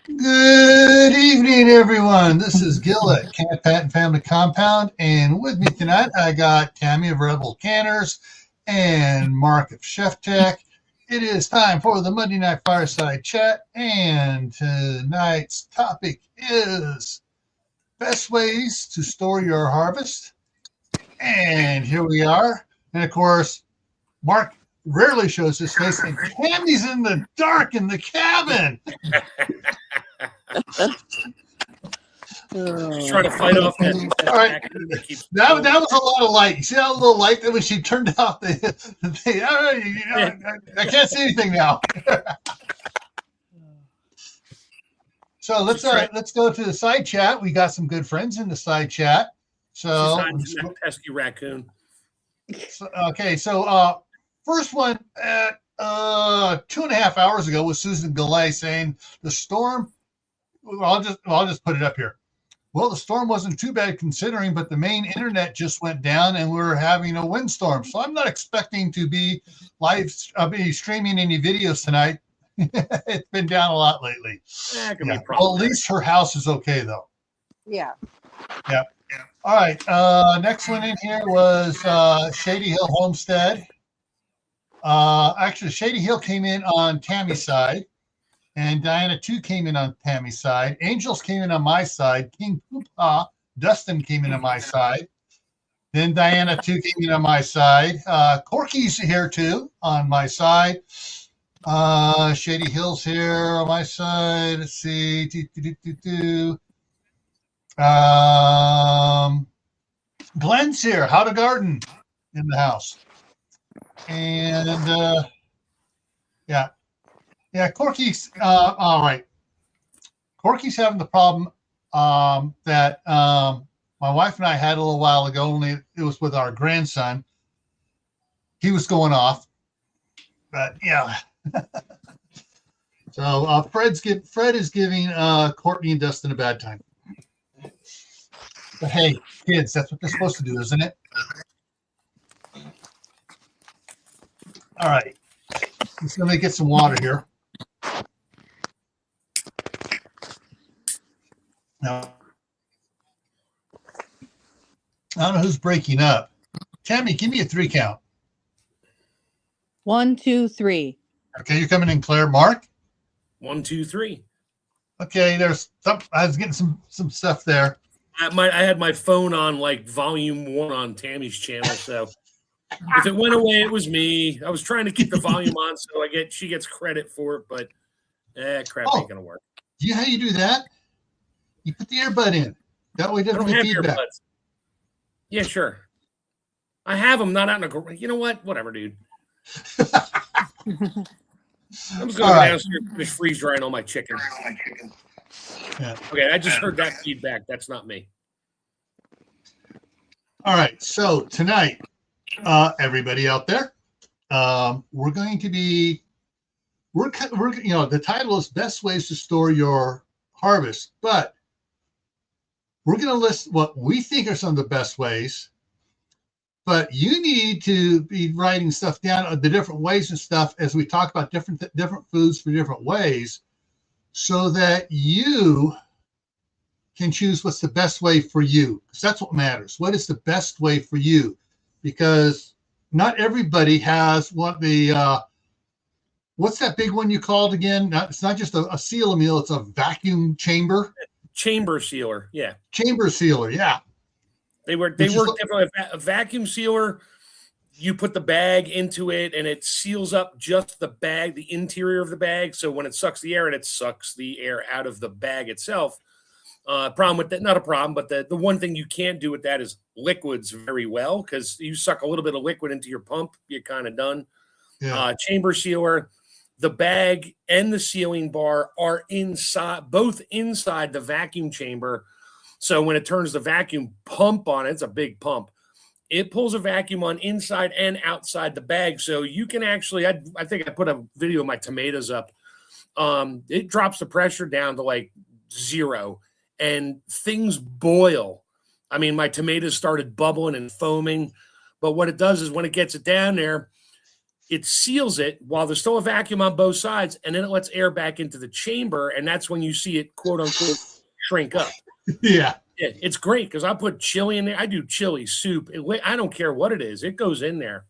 Good evening, everyone. This is Gil at Camppatton Family Compound, and with me tonight I got Tammy of Rebel Canners and Mark of ChefTech. It is time for the Monday Night Fireside Chat, and tonight's topic is best ways to store your harvest. And here we are. And of course, Mark rarely shows his face, and Tammy's in the dark in the cabin. Trying to fight off that. All right, that was a lot of light. You see that little light that when she turned out I can't see anything now. So let's go to the side chat. We got some good friends in the side chat. So that pesky raccoon. Okay, so first one at 2.5 hours ago was Susan Galley saying the storm. I'll just put it up here. Well, the storm wasn't too bad considering, but the main internet just went down and we're having a windstorm. So I'm not expecting to be streaming any videos tonight. It's been down a lot lately. Well, at least her house is okay though. Yeah. All right. Next one in here was Shady Hill Homestead. Actually, Shady Hill came in on Tammy's side. And Diana 2 came in on Tammy's side. Angels came in on my side. King Poopa, Dustin came in on my side. Then Diana 2 came in on my side. Corky's here too on my side. Shady Hill's here on my side. Let's see. Glenn's here. How to Garden in the house. And yeah, Corky's all right. Corky's having the problem that my wife and I had a little while ago. Only it was with our grandson. He was going off, but yeah. So Fred is giving Courtney and Dustin a bad time. But hey, kids, that's what they're supposed to do, isn't it? All right. Let's let me get some water here. Now, I don't know who's breaking up. Tammy, give me a 3 count. 1, 2, 3. Okay, you're coming in, Claire. Mark? 1, 2, 3. Okay, there's some. I was getting some stuff there. I had my phone on like volume 1 on Tammy's channel, so if it went away, it was me. I was trying to keep the volume on so she gets credit for it, but crap ain't gonna work. Do you know how you do that? You put the earbud in. That way it doesn't get feedback. Earbuds. Yeah, sure. I have them not out in a garage. You know what? Whatever, dude. I'm just going to go downstairs and finish freeze drying all my chicken. Yeah. Okay, I just heard that feedback. That's not me. All right, so tonight, everybody out there, we're going to be, the title is Best Ways to Store Your Harvest, but we're going to list what we think are some of the best ways, but you need to be writing stuff down of the different ways and stuff as we talk about different foods for different ways so that you can choose what's the best way for you. Because that's what matters. What is the best way for you? Because not everybody has what's that big one you called again? It's not just a seal meal, it's a vacuum chamber. Chamber sealer, yeah. Chamber sealer, yeah. They work differently. A vacuum sealer, you put the bag into it and it seals up just the bag, the interior of the bag. So when it sucks the air, it sucks the air out of the bag itself. Problem with that, not a problem, but the one thing you can't do with that is liquids very well, because you suck a little bit of liquid into your pump, you're kind of done. Yeah. Chamber sealer, the bag and the sealing bar are both inside the vacuum chamber. So when it turns the vacuum pump on, it's a big pump. It pulls a vacuum on inside and outside the bag. So you can actually, I think I put a video of my tomatoes up. It drops the pressure down to like 0 and things boil. I mean, my tomatoes started bubbling and foaming, but what it does is when it gets it down there, it seals it while there's still a vacuum on both sides, and then it lets air back into the chamber, and that's when you see it, quote unquote, shrink up. Yeah. It's great because I put chili in there. I do chili soup. I don't care what it is. It goes in there.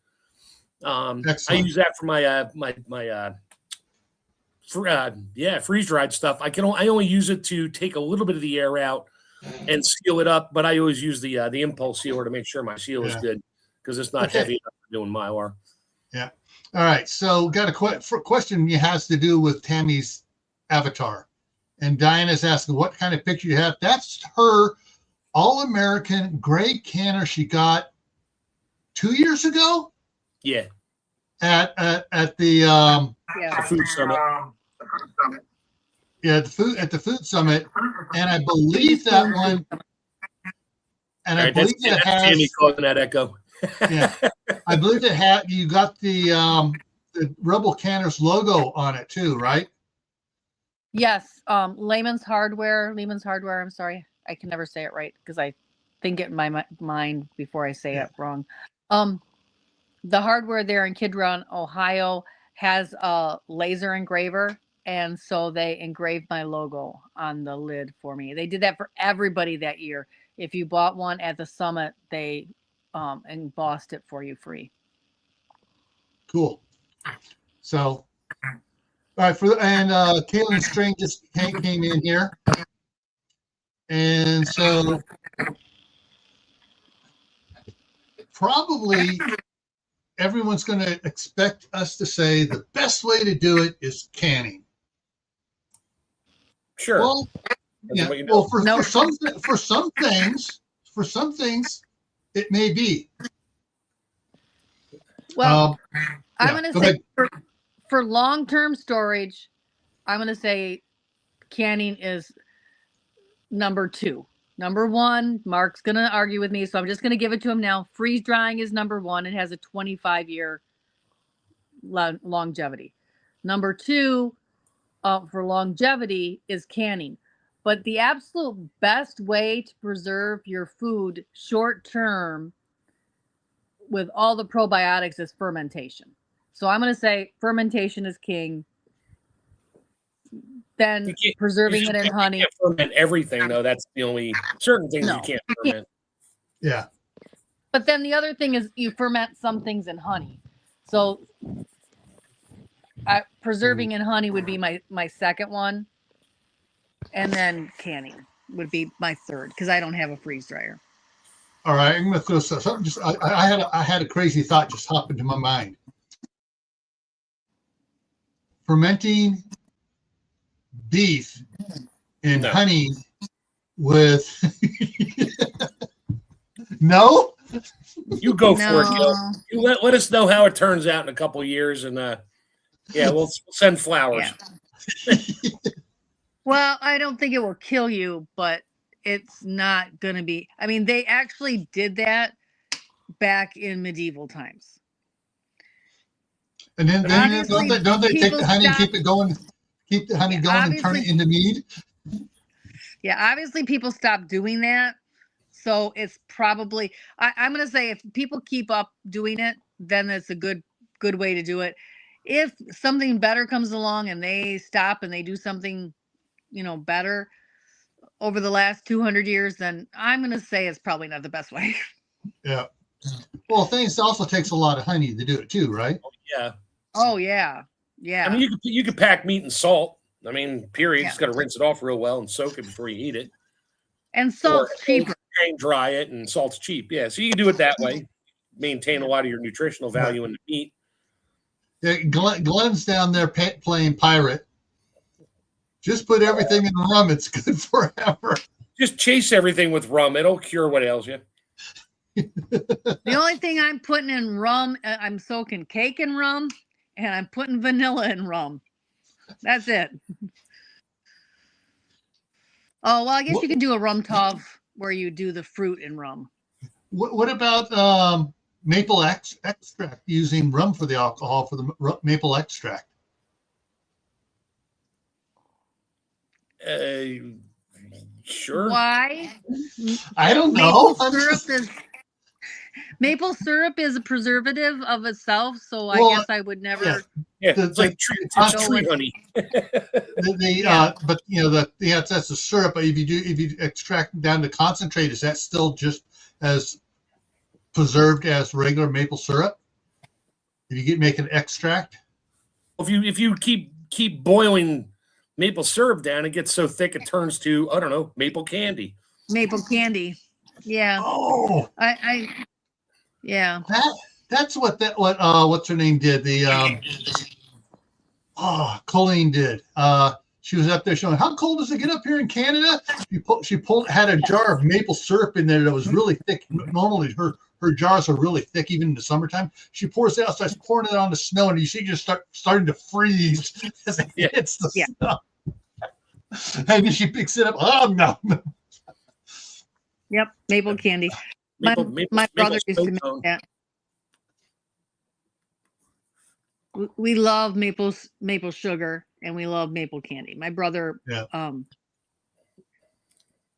I use that for my freeze dried stuff. I only use it to take a little bit of the air out and seal it up, but I always use the impulse sealer to make sure my seal is good because it's not heavy enough for doing Mylar. Yeah. All right. So got a question has to do with Tammy's avatar. And Diana's asking what kind of picture you have. That's her All-American gray canner she got 2 years ago. Yeah. At the food summit. Yeah, at the food summit, and I believe that one. And I believe it has Tammy causing that echo. Yeah, I believe it had. You got the Rebel Canners logo on it too, right? Yes. Lehman's Hardware. I'm sorry, I can never say it right because I think it in my mind before I say it wrong. The hardware there in Kidron, Ohio, has a laser engraver, and so they engraved my logo on the lid for me. They did that for everybody that year. If you bought one at the summit, they embossed it for you free. Cool. So, all right. Caitlin Strain just came in here, and so probably everyone's going to expect us to say the best way to do it is canning. Sure. Well, for some things, it may be. Well, I'm going to say for long-term storage, I'm going to say canning is number 2. Number 1, Mark's going to argue with me, so I'm just going to give it to him now. Freeze drying is number 1. It has a 25-year longevity. Number 2, for longevity is canning. But the absolute best way to preserve your food short-term with all the probiotics is fermentation. So I'm going to say fermentation is king. Then preserving it in honey. You can't ferment everything, though. That's the only certain things you can't ferment. Yeah. But then the other thing is you ferment some things in honey. So preserving in honey would be my second one. And then canning would be my third because I don't have a freeze dryer. All right, I'm going to throw something. I had a crazy thought just hop into my mind. Fermenting beef in honey with no. You go for it, Gil. You let us know how it turns out in a couple of years, and we'll send flowers. Yeah. Well, I don't think it will kill you, but it's not going to be. I mean, they actually did that back in medieval times. And then don't they take the honey and keep the honey going and turn it into mead? Yeah, obviously people stopped doing that. So it's probably, I'm going to say if people keep up doing it, then it's a good way to do it. If something better comes along and they stop and they do something, better over the last 200 years, then I'm going to say it's probably not the best way. Yeah. Well, things also takes a lot of honey to do it too, right? Yeah. Oh yeah. Yeah. I mean, you could pack meat in salt. I mean, period. You just got to rinse it off real well and soak it before you eat it. And salt's cheaper. And dry it, and salt's cheap. Yeah, so you can do it that way. Maintain a lot of your nutritional value in the meat. Yeah, Glenn's down there playing pirate. Just put everything in rum. It's good forever. Just chase everything with rum. It'll cure what ails you. The only thing I'm putting in rum, I'm soaking cake in rum, and I'm putting vanilla in rum. That's it. Oh, well, I guess you can do a rum tov where you do the fruit in rum. What about maple extract, using rum for the alcohol for the maple extract? Sure. Why? I don't know. Maple syrup is a preservative of itself, so I Well, guess I would never. Yeah, The- it's like tree, the- it's tree honey. But that's the syrup. But if you extract down to concentrate, is that still just as preserved as regular maple syrup? If you make an extract, If you keep boiling maple syrup down, it gets so thick it turns to, I don't know, maple candy. Maple candy. Yeah. oh, Yeah. that's what's her name did. Colleen did. She was up there showing how cold does it get up here in Canada. She had a jar of maple syrup in there that was really thick. Normally her jars are really thick even in the summertime. She pours it out, starts pouring it on the snow, and you see just starting to freeze as it hits the snow. And then she picks it up. Oh no. Yep. Maple candy. My brother used to make that. We love maple sugar, and we love maple candy. My brother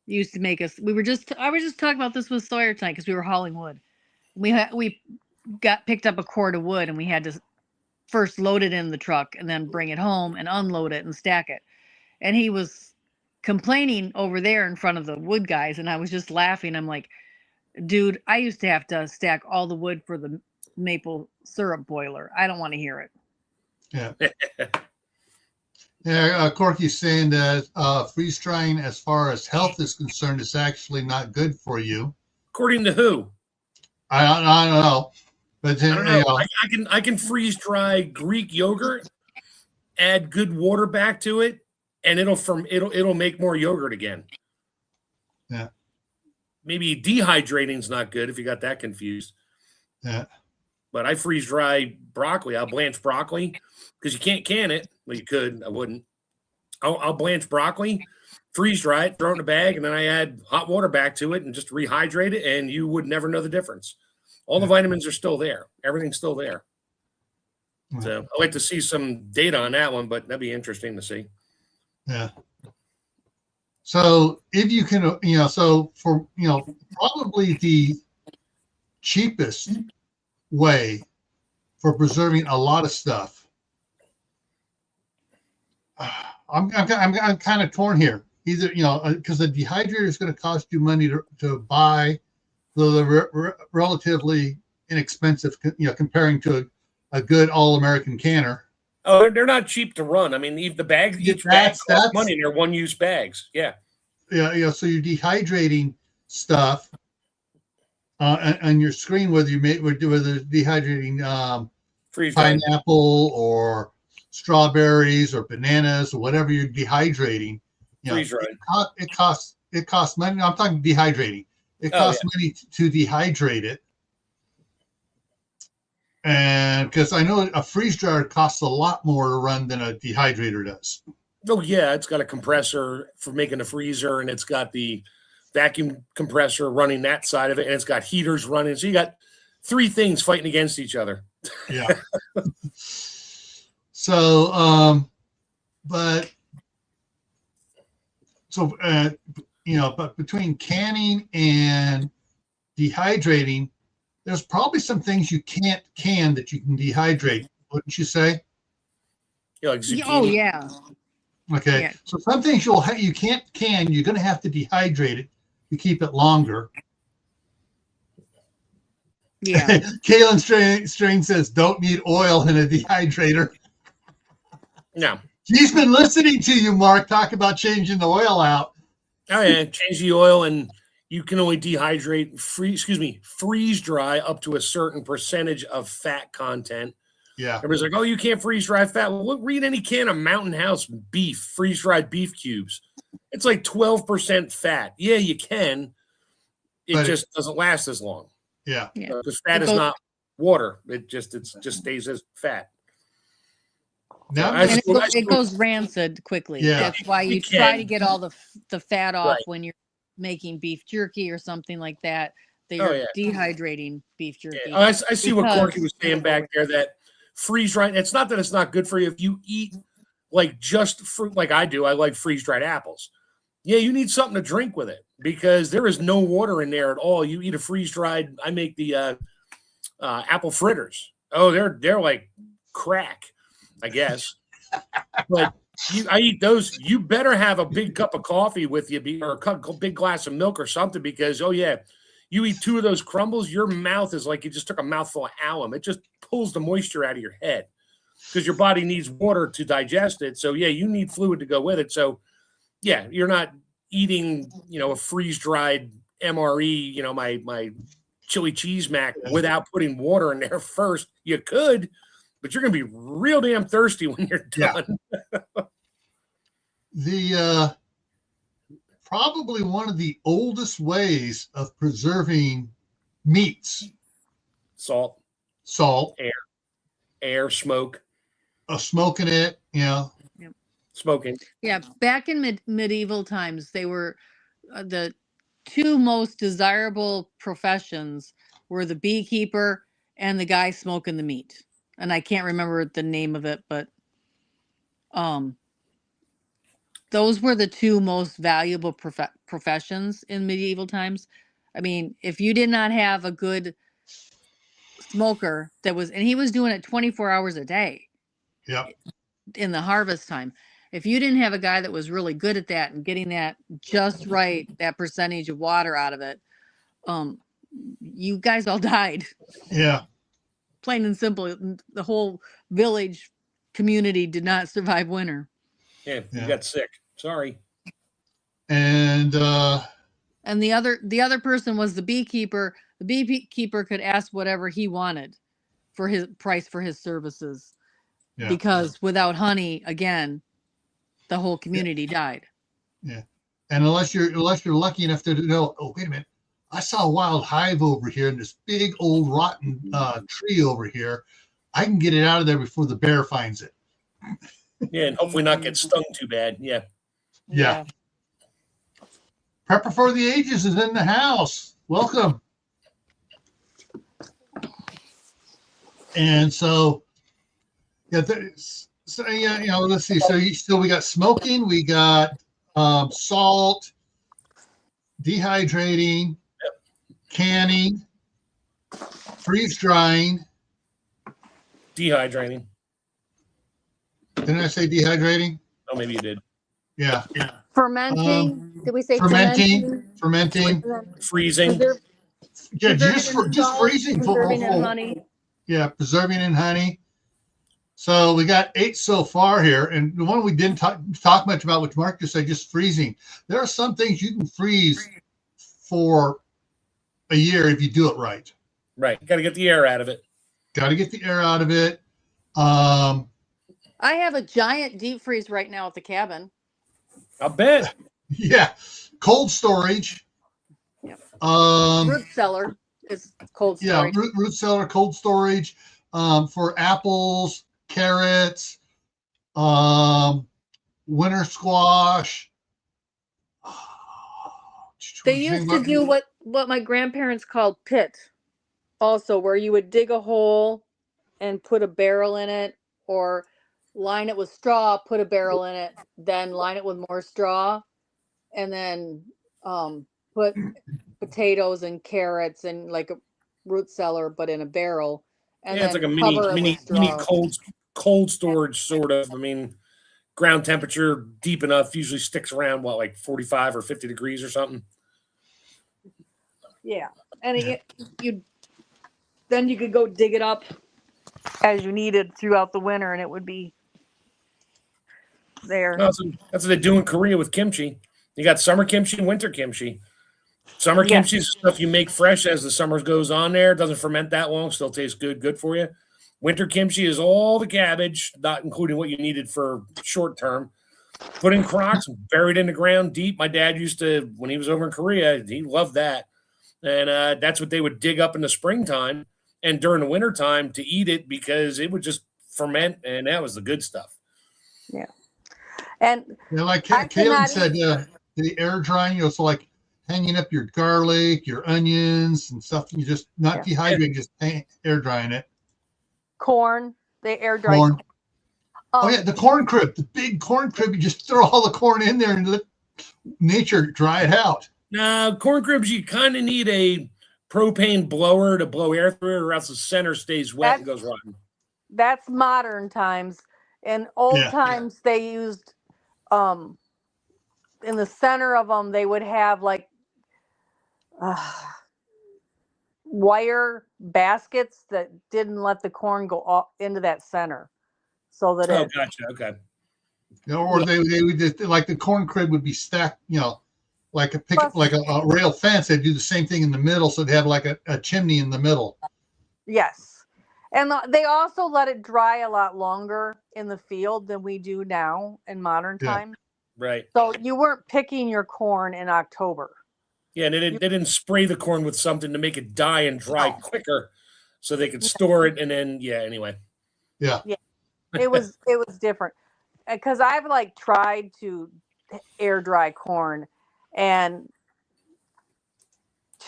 used to make us. I was just talking about this with Sawyer tonight because we were hauling wood. We got picked up a cord of wood, and we had to first load it in the truck and then bring it home and unload it and stack it. And he was complaining over there in front of the wood guys, and I was just laughing. I'm like, dude, I used to have to stack all the wood for the maple syrup boiler. I don't want to hear it. Yeah. Corky's saying that freeze drying, as far as health is concerned, is actually not good for you. According to who? I don't know, but I don't know. I can freeze dry Greek yogurt, add good water back to it, and it'll make more yogurt again. Yeah. Maybe dehydrating's not good if you got that confused. Yeah. But I freeze dry broccoli. I'll blanch broccoli because you can't can it. Well, you could. I wouldn't. I'll blanch broccoli, freeze dry it, throw it in a bag, and then I add hot water back to it and just rehydrate it, and you would never know the difference. All the vitamins are still there. Everything's still there. So I'd like to see some data on that one, but that'd be interesting to see. Yeah. So if you can, so for, probably the cheapest way for preserving a lot of stuff. I'm kind of torn here. Either, because the dehydrator is going to cost you money to buy, though they're relatively inexpensive, comparing to a good all-American canner. Oh, they're not cheap to run. I mean, the bags, each bag costs money. They're one-use bags. Yeah. Yeah. So you're dehydrating stuff on your screen, whether dehydrating pineapple or strawberries or bananas or whatever you're dehydrating. It costs money. I'm talking dehydrating. It costs money to dehydrate it. And because I know a freeze dryer costs a lot more to run than a dehydrator does. Oh, yeah. It's got a compressor for making a freezer, and it's got the vacuum compressor running that side of it, and it's got heaters running. So you got three things fighting against each other. Yeah. So, but between canning and dehydrating, there's probably some things you can't can that you can dehydrate, wouldn't you say? Yeah, like zucchini. Oh, yeah. Okay. Yeah. So some things you can't can, you're going to have to dehydrate it to keep it longer. Yeah. Kaylin Strain says, don't need oil in a dehydrator. No. He's been listening to you, Mark, talk about changing the oil out. Oh, yeah. Change the oil, and you can only freeze dry up to a certain percentage of fat content. Yeah. Everybody's like, oh, you can't freeze dry fat. Well, read any can of Mountain House beef, freeze dried beef cubes. It's like 12% fat. Yeah, you can. It just doesn't last as long. Yeah. Because fat is not water. It just stays as fat. Now, it goes rancid quickly. Yeah. That's why you try to get all the fat off when you're making beef jerky or something like that. They're dehydrating beef jerky. Yeah. I see what Corky was saying back there, that freeze dried. It's not that it's not good for you. If you eat like just fruit, like I do, I like freeze dried apples. Yeah, you need something to drink with it because there is no water in there at all. You eat a freeze dried. I make the apple fritters. Oh, they're like crack, I guess. But I eat those. You better have a big cup of coffee with you, or a big glass of milk or something, because you eat 2 of those crumbles, your mouth is like you just took a mouthful of alum. It just pulls the moisture out of your head because your body needs water to digest it. So yeah, you need fluid to go with it. So yeah, you're not eating a freeze dried MRE, my chili cheese mac without putting water in there first. You could, but you're going to be real damn thirsty when you're done. Yeah. The probably one of the oldest ways of preserving meats. Salt, air, smoke. Smoking it, Smoking. Yeah, back in medieval times, they were the 2 most desirable professions were the beekeeper and the guy smoking the meat. And I can't remember the name of it, but those were the 2 most valuable professions in medieval times. I mean, if you did not have a good smoker and he was doing it 24 hours a day. Yep. In the harvest time. If you didn't have a guy that was really good at that and getting that just right, that percentage of water out of it, you guys all died. Yeah. Plain and simple. The whole village community did not survive winter. Yeah, you got sick. Sorry. And the other person was the beekeeper. The beekeeper could ask whatever he wanted for his price for his services. Yeah. Because without honey, again, the whole community died. Yeah. And unless you're lucky enough to know, oh, wait a minute, I saw a wild hive over here and this big old rotten tree over here. I can get it out of there before the bear finds it. Yeah, and hopefully not get stung too bad. Yeah. Yeah. Prepper for the Ages is in the house. Welcome. And so, let's see. So we got smoking, we got salt, dehydrating, canning, freeze drying, dehydrating. Didn't I say dehydrating? Oh, maybe you did. Yeah. Fermenting. Did we say fermenting? Freezing. Yeah, just freezing. Preserving in honey. Yeah, preserving in honey. So we got 8 so far here, and the one we didn't talk much about, which Mark just said, just freezing. There are some things you can freeze for a year if you do it right. Right, got to get the air out of it. I have a giant deep freeze right now at the cabin. I'll bet. Yeah, cold storage. Yep. Root cellar is cold storage. Yeah, root cellar, cold storage for apples, carrots, winter squash. They used to do what my grandparents called pit, also, where you would dig a hole and put a barrel in it, or line it with straw, put a barrel in it, then line it with more straw, and then put potatoes and carrots and like a root cellar, but in a barrel. And it's like a mini cold storage sort of. I mean, ground temperature deep enough usually sticks around like 45 or 50 degrees or something. Yeah, and then you could go dig it up as you needed throughout the winter, and it would be there. That's what they do in Korea with kimchi. You got summer kimchi and winter kimchi. Summer kimchi is stuff you make fresh as the summer goes on there. It doesn't ferment that long, still tastes good for you. Winter kimchi is all the cabbage, not including what you needed for short term. Put in crocks, buried in the ground deep. My dad used to, when he was over in Korea, he loved that. And that's what they would dig up in the springtime and during the wintertime to eat it, because it would just ferment, and that was the good stuff. Yeah. And like Caleb said, the air drying, so like hanging up your garlic, your onions and stuff. You just not dehydrating, just air drying it. Corn, they air dry. Corn. The corn crib, the big corn crib. You just throw all the corn in there and let nature dry it out. Now, corn cribs, you kind of need a propane blower to blow air through it, or else the center stays wet and goes rotten. That's modern times. In old times, they used in the center of them, they would have like wire baskets that didn't let the corn go into that center, so that gotcha. Okay. Or they would just, like the corn crib would be stacked, like a rail fence. They'd do the same thing in the middle, so they'd have like a chimney in the middle. Yes, and they also let it dry a lot longer in the field than we do now in modern times. Right. So you weren't picking your corn in October. Yeah, and they didn't spray the corn with something to make it die and dry quicker, so they could store it. And then anyway. Yeah. It was different, because I've like tried to air dry corn, and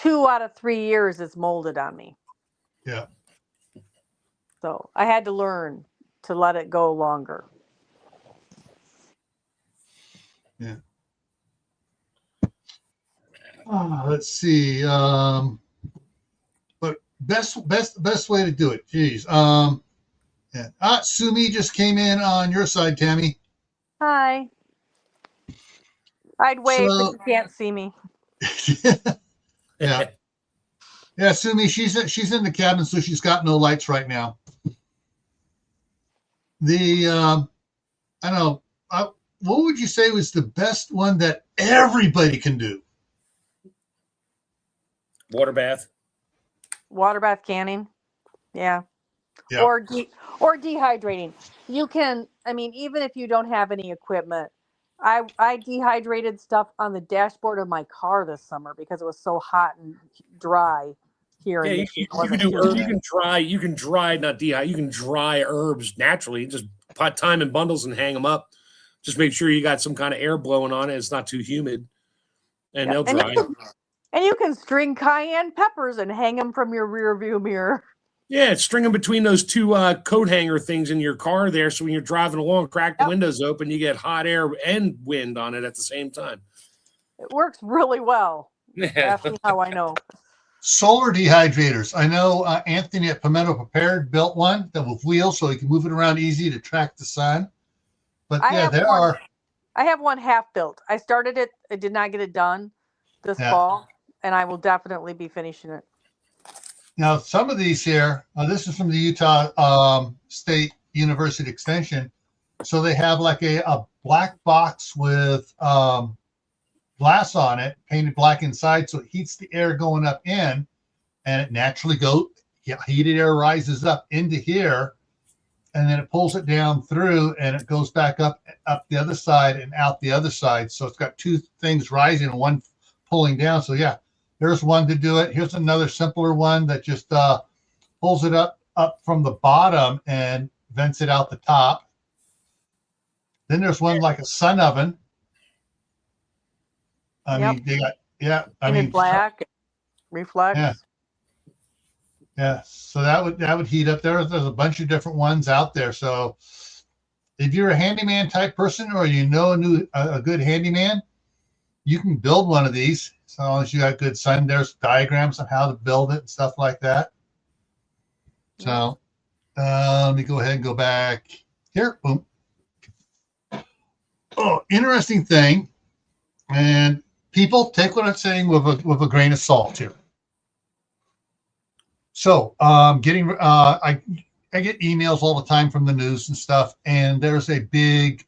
2 out of 3 years it's molded on me. Yeah. So I had to learn to let it go longer. Yeah. Let's see. But best way to do it. Geez. Sumi just came in on your side, Tammy. Hi. I'd wave, but you can't see me. Yeah. Yeah, Sumi, she's in the cabin, so she's got no lights right now. I don't know. What would you say was the best one that everybody can do? Water bath canning. Yeah. Or dehydrating. You can, even if you don't have any equipment, I dehydrated stuff on the dashboard of my car this summer because it was so hot and dry here. Yeah, you can do herbs. You can dry, not dehydrate. You can dry herbs naturally. Just pot thyme in bundles and hang them up. Just make sure you got some kind of air blowing on it. It's not too humid, and they'll dry. And you can string cayenne peppers and hang them from your rear view mirror. Yeah, string them between those two coat hanger things in your car there, so when you're driving along, crack the windows open, you get hot air and wind on it at the same time. It works really well. Ask me how I know. Solar dehydrators. I know Anthony at Pimento Prepared built one that with wheels, so he can move it around easy to track the sun. But I have one half built. I started it. I did not get it done this fall, and I will definitely be finishing it. Now, some of these here, this is from the Utah State University Extension. So they have like a black box with glass on it, painted black inside, so it heats the air going up in, and it naturally heated air rises up into here, and then it pulls it down through, and it goes back up the other side and out the other side. So it's got two things rising and one pulling down. So there's one to do it. Here's another simpler one that just pulls it up from the bottom and vents it out the top. Then there's one like a sun oven. Black, reflex. Yeah. So that would heat up. There's a bunch of different ones out there. So if you're a handyman type person, or a good handyman, you can build one of these. As long as you got good sun, there's diagrams on how to build it and stuff like that. So let me go ahead and go back here. Boom. Oh, interesting thing. And people, take what I'm saying with a grain of salt here. So I get emails all the time from the news and stuff, and there's a big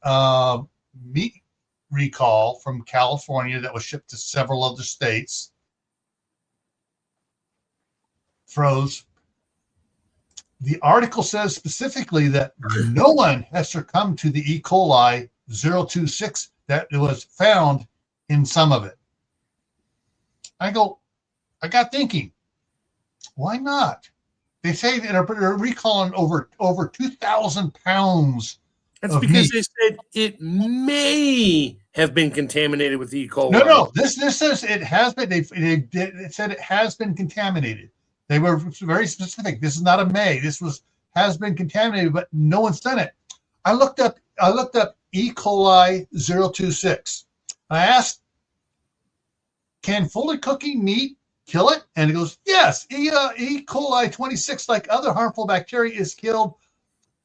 meat recall from California that was shipped to several other states. Froze. The article says specifically that no one has succumbed to the E. coli 026 that was found in some of it. I got thinking, why not? They say that they're recalling over 2,000 pounds. That's because they said it may have been contaminated with E. coli. No. This says it has been. It said it has been contaminated. They were very specific. This is not a may. This has been contaminated, but no one's done it. I looked up E. coli 026. I asked can fully cooking meat kill it? And it goes, yes. E. coli 26, like other harmful bacteria, is killed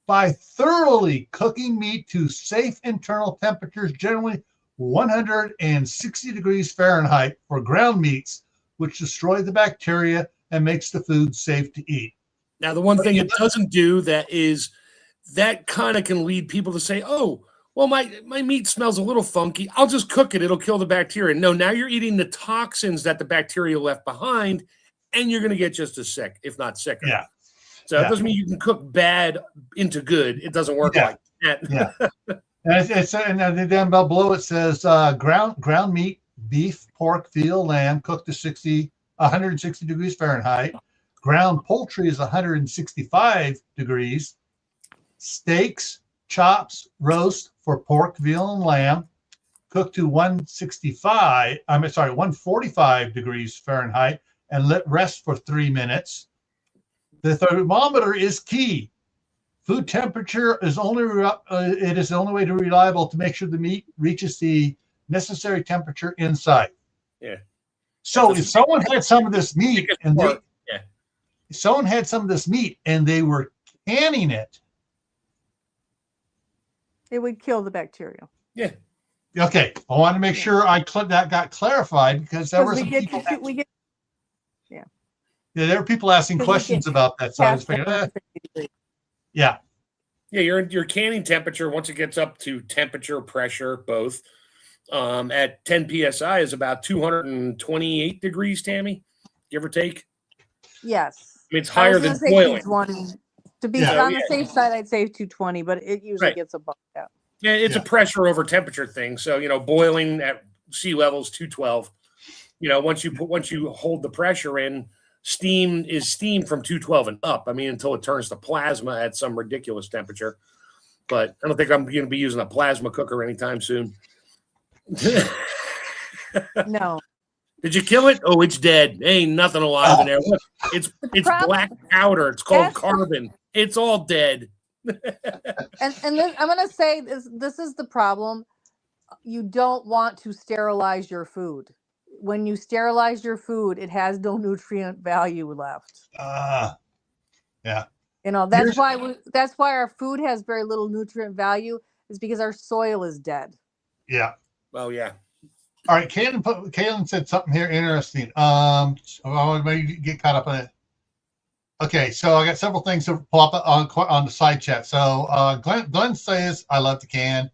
by thoroughly cooking meat to safe internal temperatures, generally 160 degrees Fahrenheit for ground meats, which destroy the bacteria and makes the food safe to eat. Now, the one thing it doesn't do that kind of can lead people to say, oh, well, my meat smells a little funky. I'll just cook it. It'll kill the bacteria. No, now you're eating the toxins that the bacteria left behind, and you're going to get just as sick, if not sicker. Yeah. So it doesn't mean you can cook bad into good. It doesn't work like that. Yeah. And then below it says ground meat, beef, pork, veal, lamb cooked to 160 degrees Fahrenheit. Ground poultry is 165 degrees. Steaks, chops, roast for pork, veal, and lamb cooked to 145 degrees Fahrenheit and let rest for 3 minutes. The thermometer is key. Food temperature is it is the only way to reliable to make sure the meat reaches the necessary temperature inside. Yeah. So if someone had some of this meat and they were canning it, it would kill the bacteria. Yeah. Okay. I want to make sure that got clarified because there were some people. There were people asking questions about that. So I was thinking, yeah. Yeah, your canning temperature, once it gets up to temperature, pressure, both, at 10 psi is about 228 degrees, Tammy, give or take. Yes. I mean, it's higher than boiling. To be on the safe side, I'd say 220, but it usually gets above that. Yeah, it's a pressure over temperature thing. So, boiling at sea level is 212. Once you hold the pressure in, steam is steam from 212 and up. I mean, until it turns to plasma at some ridiculous temperature. But I don't think I'm going to be using a plasma cooker anytime soon. No. Did you kill it? Oh, it's dead. Ain't nothing alive in there. Look, it's black powder. It's called carbon. It's all dead. and this, I'm going to say this is the problem. You don't want to sterilize your food. When you sterilize your food, it has no nutrient value left. Yeah. That's why our food has very little nutrient value, is because our soil is dead. Yeah. Well, yeah. All right, Kaylin said something here interesting. I want to get caught up on it. Okay, so I got several things to pop up on the side chat. So Glenn says, I love to can.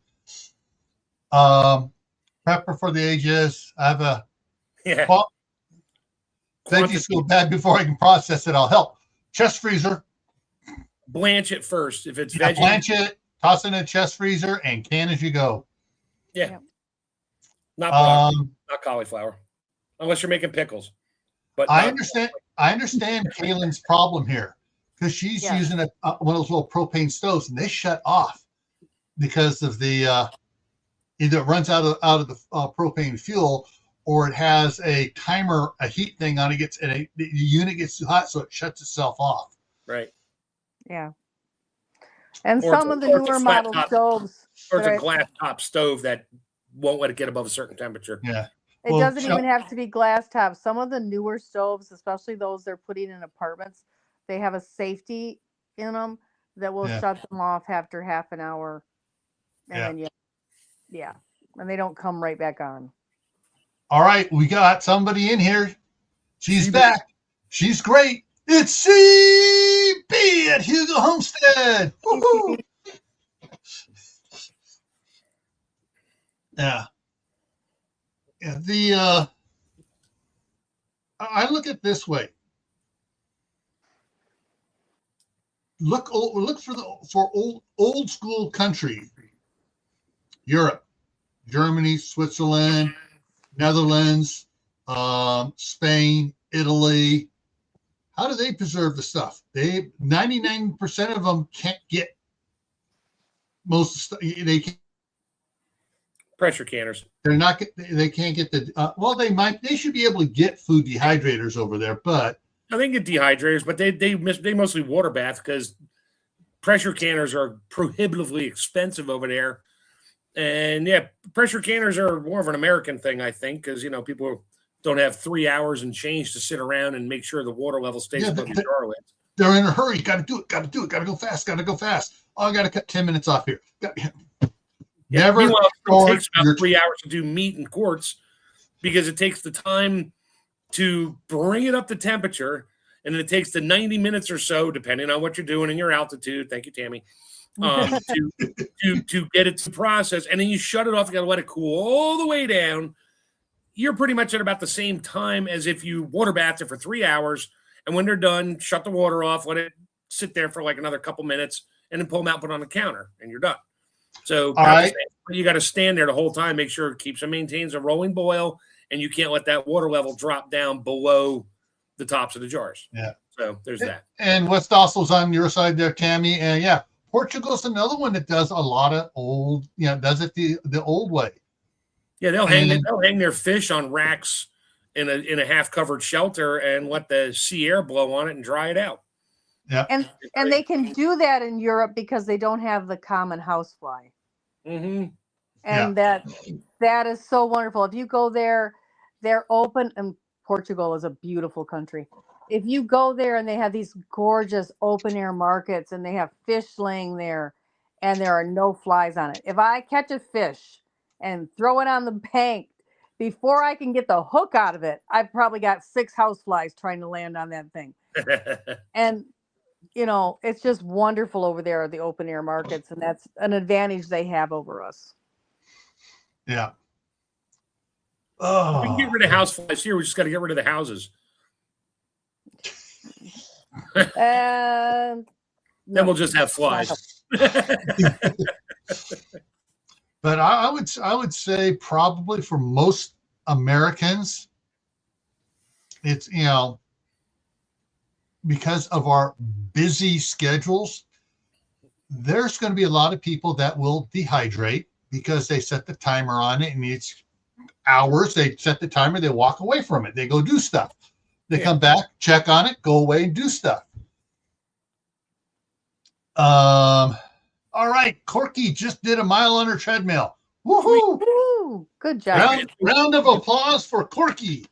Pepper for the ages. I have a veggies go bad before I can process it. I'll help. Chest freezer. Blanch it first. If it's veggie. Blanch it, toss it in a chest freezer, and can as you go. Yeah. Not broccoli, not cauliflower, unless you're making pickles. But I understand Kaylin's problem here because she's using one of those little propane stoves, and they shut off because of the either it runs out of the propane fuel, or it has a timer, a heat thing on it. The unit gets too hot, so it shuts itself off. Right. Yeah. And some of the newer model stoves, or it's a glass top stove that won't let it get above a certain temperature. Yeah. It doesn't even have to be glass top. Some of the newer stoves, especially those they're putting in apartments, they have a safety in them that will shut them off after half an hour. And then and they don't come right back on. All right, we got somebody in here. She's back. She's great. It's CB at Hugo Homestead. Woo-hoo. Yeah. Yeah. I look at it this way. Look for old school country. Europe, Germany, Switzerland, Netherlands, Spain, Italy. How do they preserve the stuff? 99% of them can't get most of the stuff. They can't. Pressure canners. They can't get the. They should be able to get food dehydrators over there, but I think get dehydrators, but they mostly water bath because pressure canners are prohibitively expensive over there. And pressure canners are more of an American thing, I think, because people don't have 3 hours and change to sit around and make sure the water level stays above your jar lid. They're in a hurry. Got to do it. Got to do it. Got to go fast. Got to go fast. Oh, I got to cut 10 minutes off here. Never. Meanwhile, it takes about 3 hours to do meat and quarts because it takes the time to bring it up to temperature, and it takes the 90 minutes or so, depending on what you're doing and your altitude. Thank you, Tammy. To get it to process, and then you shut it off. You got to let it cool all the way down. You're pretty much at about the same time as if you water bath it for 3 hours. And when they're done, shut the water off, let it sit there for like another couple minutes, and then pull them out, put it on the counter, and you're done. So you got to stand there the whole time, make sure it keeps and maintains a rolling boil, and you can't let that water level drop down below the tops of the jars. Yeah. So there's that. And what's also on your side there, Tammy? And Portugal's another one that does a lot of old, does it the old way. Yeah, they'll hang their fish on racks in a half covered shelter and let the sea air blow on it and dry it out. Yeah. And they can do that in Europe because they don't have the common housefly. Mm-hmm. And that is so wonderful. If you go there, they're open, and Portugal is a beautiful country. If you go there and they have these gorgeous open air markets and they have fish laying there and there are no flies on it. If I catch a fish and throw it on the bank, before I can get the hook out of it, I've probably got 6 houseflies trying to land on that thing. And, it's just wonderful over there at the open air markets. And that's an advantage they have over us. Yeah. We can get rid of houseflies here. We just got to get rid of the houses. Then we'll just have flies. But I would say probably for most Americans, it's because of our busy schedules, there's going to be a lot of people that will dehydrate because they set the timer on it and it's hours. They set the timer, they walk away from it, they go do stuff. They come back, check on it, go away and do stuff. All right, Corky just did a mile on her treadmill. Woohoo! Woo! Good job. Round of applause for Corky.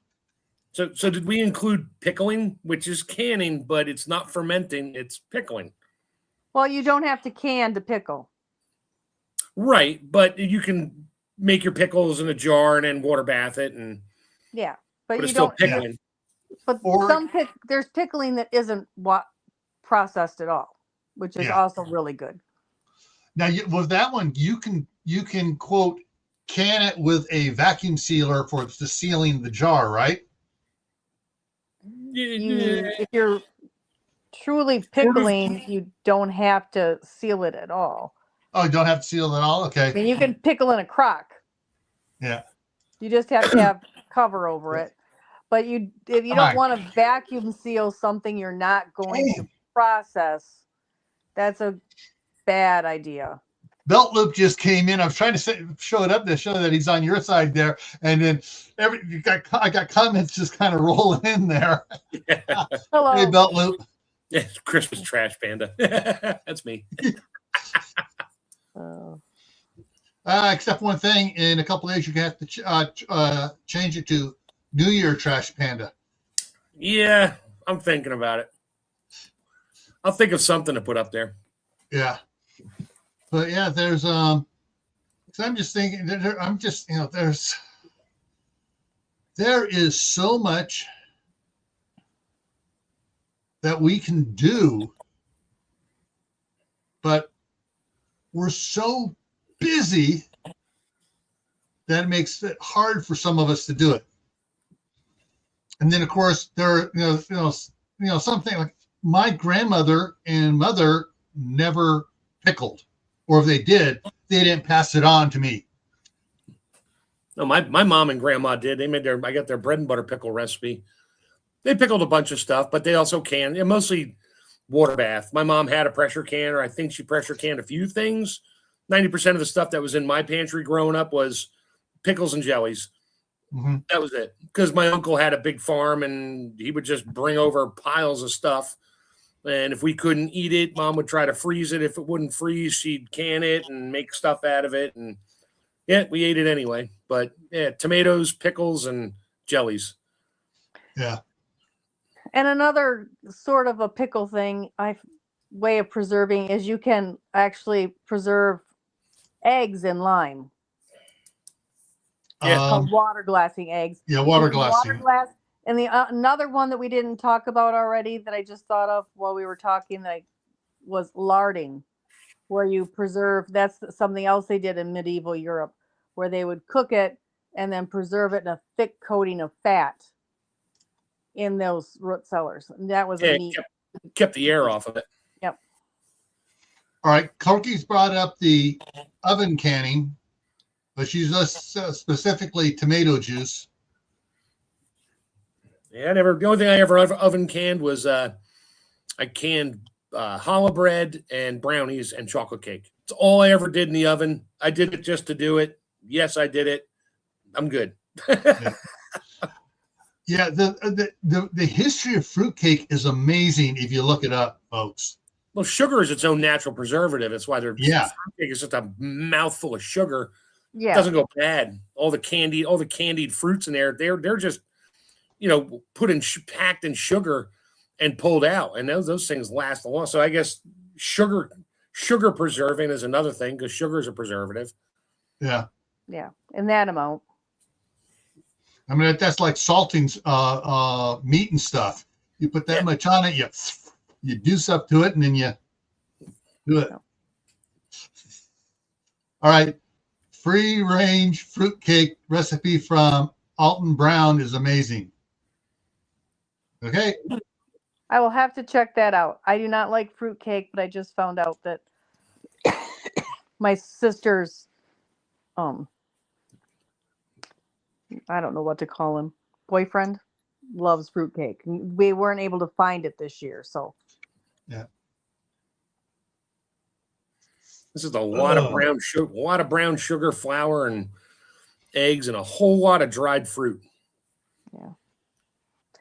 So did we include pickling, which is canning, but it's not fermenting, it's pickling? Well, you don't have to can to pickle. Right, but you can make your pickles in a jar and then water bath it, but you it's still don't. pickling. But there's pickling that isn't processed at all, which is also really good. Now, with that one, you can quote can it with a vacuum sealer for the sealing the jar, right? If you're truly pickling, you don't have to seal it at all. Oh, you don't have to seal it at all? Okay. I mean, you can pickle in a crock. Yeah. You just have to have cover over it. But if you don't want to vacuum seal something you're not going to process, that's a bad idea. Belt Loop just came in. I was trying to show it up to show that he's on your side there, and then I got comments just kind of rolling in there. Hello. Hey, Belt Loop. Yeah, Christmas trash panda. That's me. Except one thing, in a couple of days you have to change it to New Year Trash Panda. Yeah, I'm thinking about it. I'll think of something to put up there. Yeah. But yeah, there's I'm just thinking there is so much that we can do, but we're so busy that it makes it hard for some of us to do it. And then of course there are something like my grandmother and mother never pickled. Or if they did, they didn't pass it on to me. No, my mom and grandma did. I got their bread and butter pickle recipe. They pickled a bunch of stuff, but they also canned, mostly water bath. My mom had a pressure can, or I think she pressure canned a few things. 90% of the stuff that was in my pantry growing up was pickles and jellies. Mm-hmm. That was it. Because my uncle had a big farm and he would just bring over piles of stuff. And if we couldn't eat it, Mom would try to freeze it. If it wouldn't freeze, she'd can it and make stuff out of it. And yeah, we ate it anyway. But yeah, tomatoes, pickles, and jellies. Yeah. And another sort of a pickle thing, way of preserving is you can actually preserve eggs in lime. Yeah. It's called water glassing eggs. Yeah, water You can glassing. Water glass. And the another one that we didn't talk about already that I just thought of while we were talking was larding, where you preserve. That's something else they did in medieval Europe, where they would cook it and then preserve it in a thick coating of fat in those root cellars. And that was a neat. Kept the air off of it. Yep. All right. Corky's brought up the oven canning, but she's just specifically tomato juice. Yeah, the only thing I ever oven canned was I canned challah bread and brownies and chocolate cake. It's all I ever did in the oven. I did it just to do it. Yes, I did it. I'm good. Yeah, the history of fruitcake is amazing if you look it up, folks. Well, sugar is its own natural preservative. That's why fruitcake is just a mouthful of sugar. Yeah. It doesn't go bad. All the candied fruits in there, they're just packed in sugar and pulled out, and those things last a long. So I guess sugar preserving is another thing because sugar is a preservative. Yeah. Yeah, in that amount. I mean, that's like salting meat and stuff. You put that much on it, you do stuff to it, and then you do it. All right. Free range fruitcake recipe from Alton Brown is amazing. Okay. I will have to check that out. I do not like fruitcake, but I just found out that my sister's, I don't know what to call him, boyfriend loves fruitcake. We weren't able to find it this year, so. Yeah. This is a lot of brown sugar, flour, and eggs, and a whole lot of dried fruit. Yeah.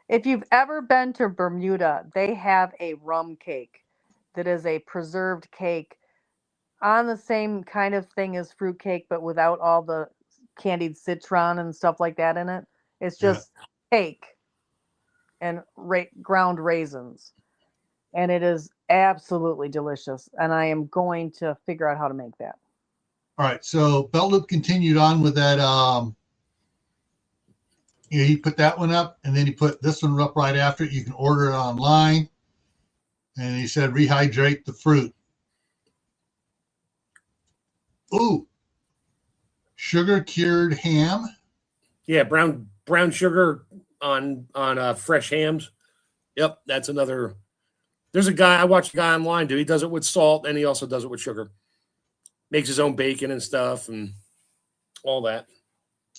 If you've ever been to Bermuda, they have a rum cake that is a preserved cake on the same kind of thing as fruitcake, but without all the candied citron and stuff like that in it. It's just cake and ground raisins. And it is absolutely delicious. And I am going to figure out how to make that. All right. So Belt Loop continued on with that. He put that one up, and then he put this one up right after it. You can order it online. And he said, rehydrate the fruit. Ooh. Sugar cured ham. Yeah, brown sugar on fresh hams. Yep, that's another. There's a guy, I watched a guy online do. He does it with salt, and he also does it with sugar. Makes his own bacon and stuff and all that.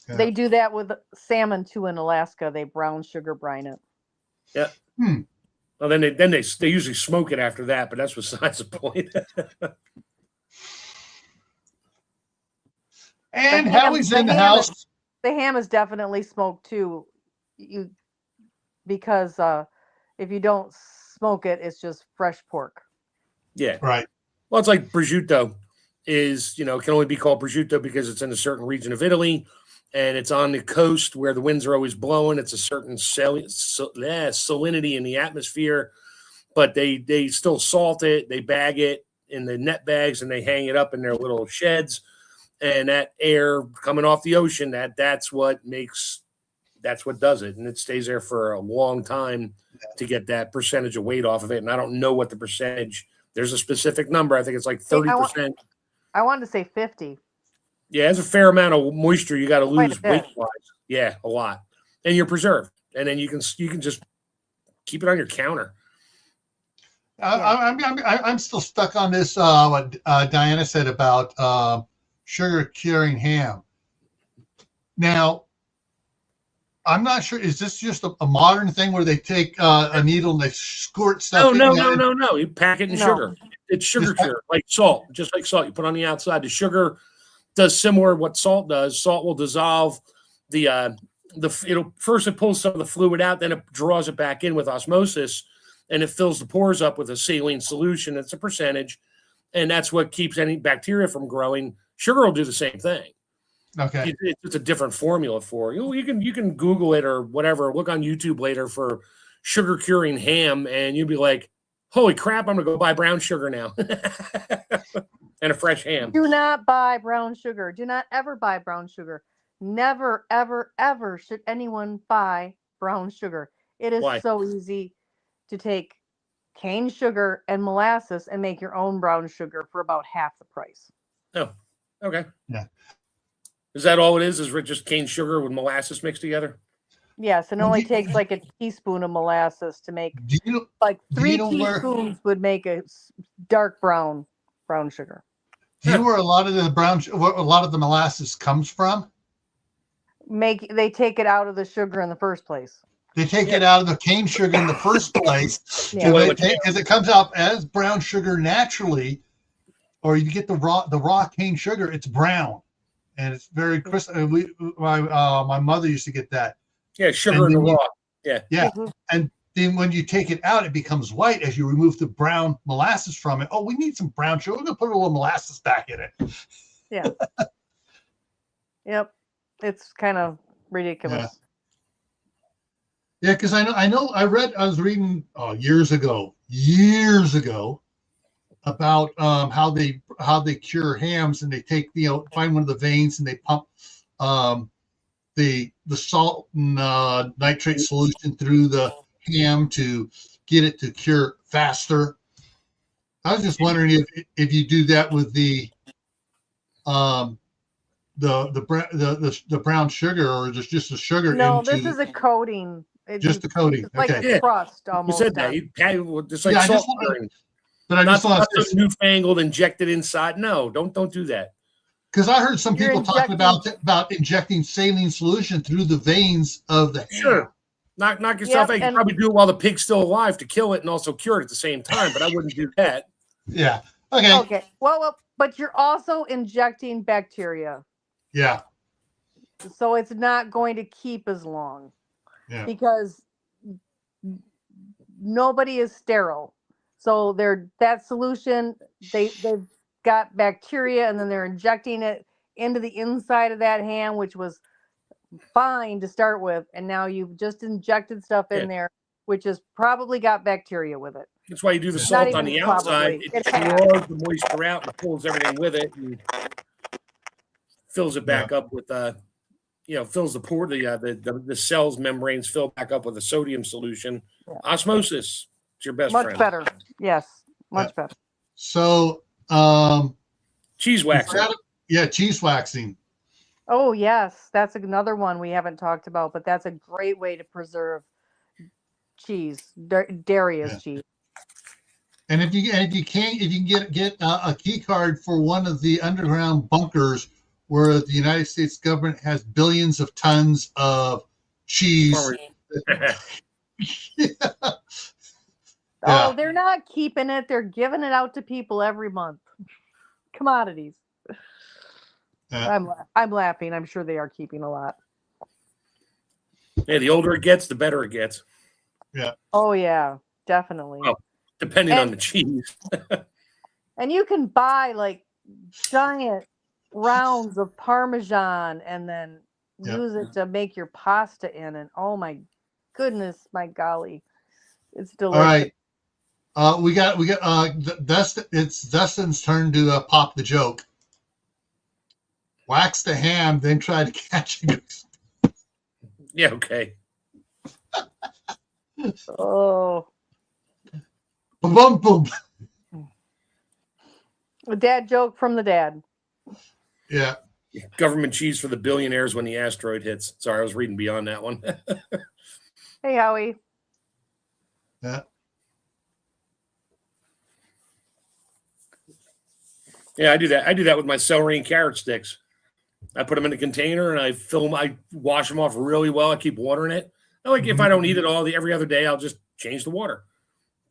Yeah. They do that with salmon too in Alaska. They brown sugar brine it. Yeah. Well, then they usually smoke it after that, but that's besides the point. And Howie's in the house. The ham is definitely smoked too. Because if you don't smoke it, it's just fresh pork. Yeah. Right. Well, it's like prosciutto is, can only be called prosciutto because it's in a certain region of Italy and it's on the coast where the winds are always blowing. It's a certain salinity in the atmosphere, but they still salt it. They bag it in the net bags and they hang it up in their little sheds. And that air coming off the ocean, that's what does it. And it stays there for a long time to get that percentage of weight off of it. And I don't know what the percentage, there's a specific number. I think it's like 30%. I wanted to say 50. Yeah, there's a fair amount of moisture you got to lose weight-wise. Yeah, a lot. And you're preserved. And then you can just keep it on your counter. I'm still stuck on this, what Diana said about sugar curing ham. Now, I'm not sure. Is this just a modern thing where they take a needle and they squirt stuff? No. You pack it in sugar. It's sugar cure, like salt, just like salt. You put on the outside. The sugar does similar what salt does. Salt will dissolve it pulls some of the fluid out, then it draws it back in with osmosis, and it fills the pores up with a saline solution. It's a percentage, and that's what keeps any bacteria from growing. Sugar will do the same thing. Okay. It's a different formula for you. You can Google it or whatever. Look on YouTube later for sugar curing ham, and you'll be like, "Holy crap! I'm gonna go buy brown sugar now." And a fresh ham. Do not buy brown sugar. Do not ever buy brown sugar. Never, ever, ever should anyone buy brown sugar. It is Why? so easy to take cane sugar and molasses and make your own brown sugar for about half the price. Oh, okay. Yeah. Is that all it is? Is just cane sugar with molasses mixed together? Yes, it only takes like a teaspoon of molasses to make. Like 3 teaspoons would make a dark brown sugar. Do you know where a lot of the molasses comes from? They take it out of the sugar in the first place. They take it out of the cane sugar in the first place because it comes out as brown sugar naturally, or you get the raw cane sugar. It's brown, and it's very crisp. My mother used to get that. Yeah, sugar in the raw. Yeah. Mm-hmm. And then when you take it out, it becomes white as you remove the brown molasses from it. Oh, we need some brown sugar. We're gonna put a little molasses back in it. Yeah. Yep. It's kind of ridiculous. Yeah, because I was reading years ago about how they cure hams, and they take find one of the veins and they pump the salt and nitrate solution through the ham to get it to cure faster. I was just wondering if you do that with the brown sugar, or just the sugar. No, this is a coating. Just the coating. It's like okay. a crust almost. You said that. It's like salt. But I just want to newfangled injected inside. No, don't do that. Because I heard some people talking about injecting saline solution through the veins of the ham. Sure. Knock yourself out. You can probably do it while the pig's still alive to kill it and also cure it at the same time, but I wouldn't do that. Yeah. Okay. Okay. Well, but you're also injecting bacteria. Yeah. So it's not going to keep as long. Yeah. Because nobody is sterile. So that solution, they've got bacteria, and then they're injecting it into the inside of that ham, which was fine to start with, and now you've just injected stuff in there, which has probably got bacteria with it. That's why you do the salt on the outside. It draws the moisture out and pulls everything with it, and fills it back up with fills the pore, the cells membranes fill back up with a sodium solution. Yeah. Osmosis, it's your best friend. Much better. Yes, much better. So, cheese waxing. Cheese waxing. Oh yes, that's another one we haven't talked about, but that's a great way to preserve cheese. Dairy is cheese. And if you can get a key card for one of the underground bunkers where the United States government has billions of tons of cheese. Oh, they're not keeping it. They're giving it out to people every month. Commodities. I'm laughing. I'm sure they are keeping a lot. Yeah, the older it gets, the better it gets. Yeah. Oh, yeah, definitely. Oh, depending on the cheese. And you can buy like giant rounds of Parmesan and then use it to make your pasta in. And oh my goodness, my golly, it's delicious. All right, we got Dustin. It's Dustin's turn to pop the joke. Wax the ham, then try to catch it. Yeah. Okay. Oh. Boom, boom. A dad joke from the dad. Yeah. Government cheese for the billionaires when the asteroid hits. Sorry, I was reading beyond that one. Hey, Howie. Yeah. Yeah, I do that. I do that with my celery and carrot sticks. I put them in a container and I wash them off really well. I keep watering it. If I don't eat it every other day, I'll just change the water.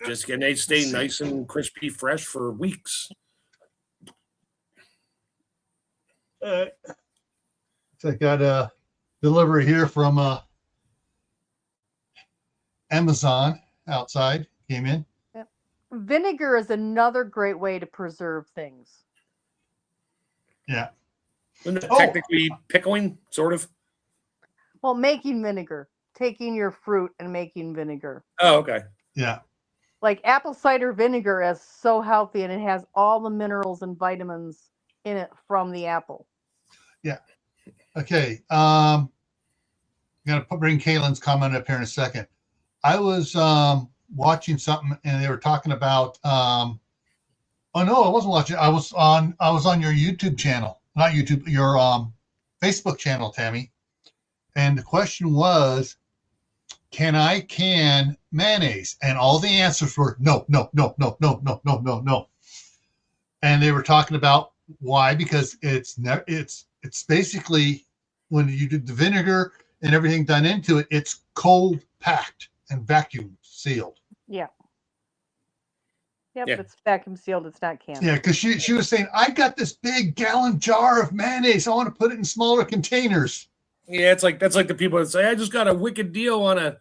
And they stay nice and crispy, fresh for weeks. So I got a delivery here from Amazon outside. Came in. Yep. Vinegar is another great way to preserve things. Yeah. Isn't that technically pickling, sort of? Well, making vinegar, taking your fruit and making vinegar. Oh, okay. Yeah. Like apple cider vinegar is so healthy, and it has all the minerals and vitamins in it from the apple. Yeah. Okay. Gonna bring Kaylin's comment up here in a second. I was watching something and they were talking about oh no, I wasn't watching. I was on your YouTube channel. Not YouTube, your Facebook channel, Tammy. And the question was, can I can mayonnaise? And all the answers were no, no, no, no, no, no, no, no, no. And they were talking about why, because it's basically when you do the vinegar and everything done into it, it's cold packed and vacuum sealed. Yeah. Yep, Yeah. it's vacuum sealed. It's not canned. Yeah, because she was saying, I got this big gallon jar of mayonnaise. I want to put it in smaller containers. Yeah, that's like the people that say, I just got a wicked deal on a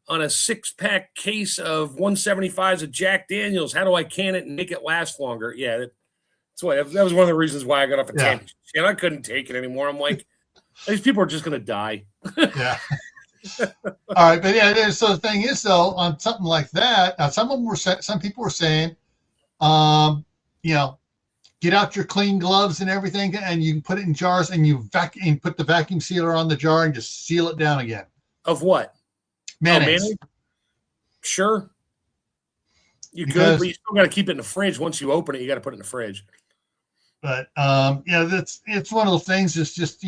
6-pack case of 175s of Jack Daniels. How do I can it and make it last longer? Yeah, that's why that was one of the reasons why I got off a Tammy. And I couldn't take it anymore. I'm like, these people are just gonna die. Yeah. All right, but yeah. So the thing is, though, on something like that, some people were saying, get out your clean gloves and everything, and you can put it in jars, and you put the vacuum sealer on the jar and just seal it down again. Of what? Mayonnaise. Mayonnaise? Sure. You could, but you still got to keep it in the fridge. Once you open it, you got to put it in the fridge. But it's one of those things. It's just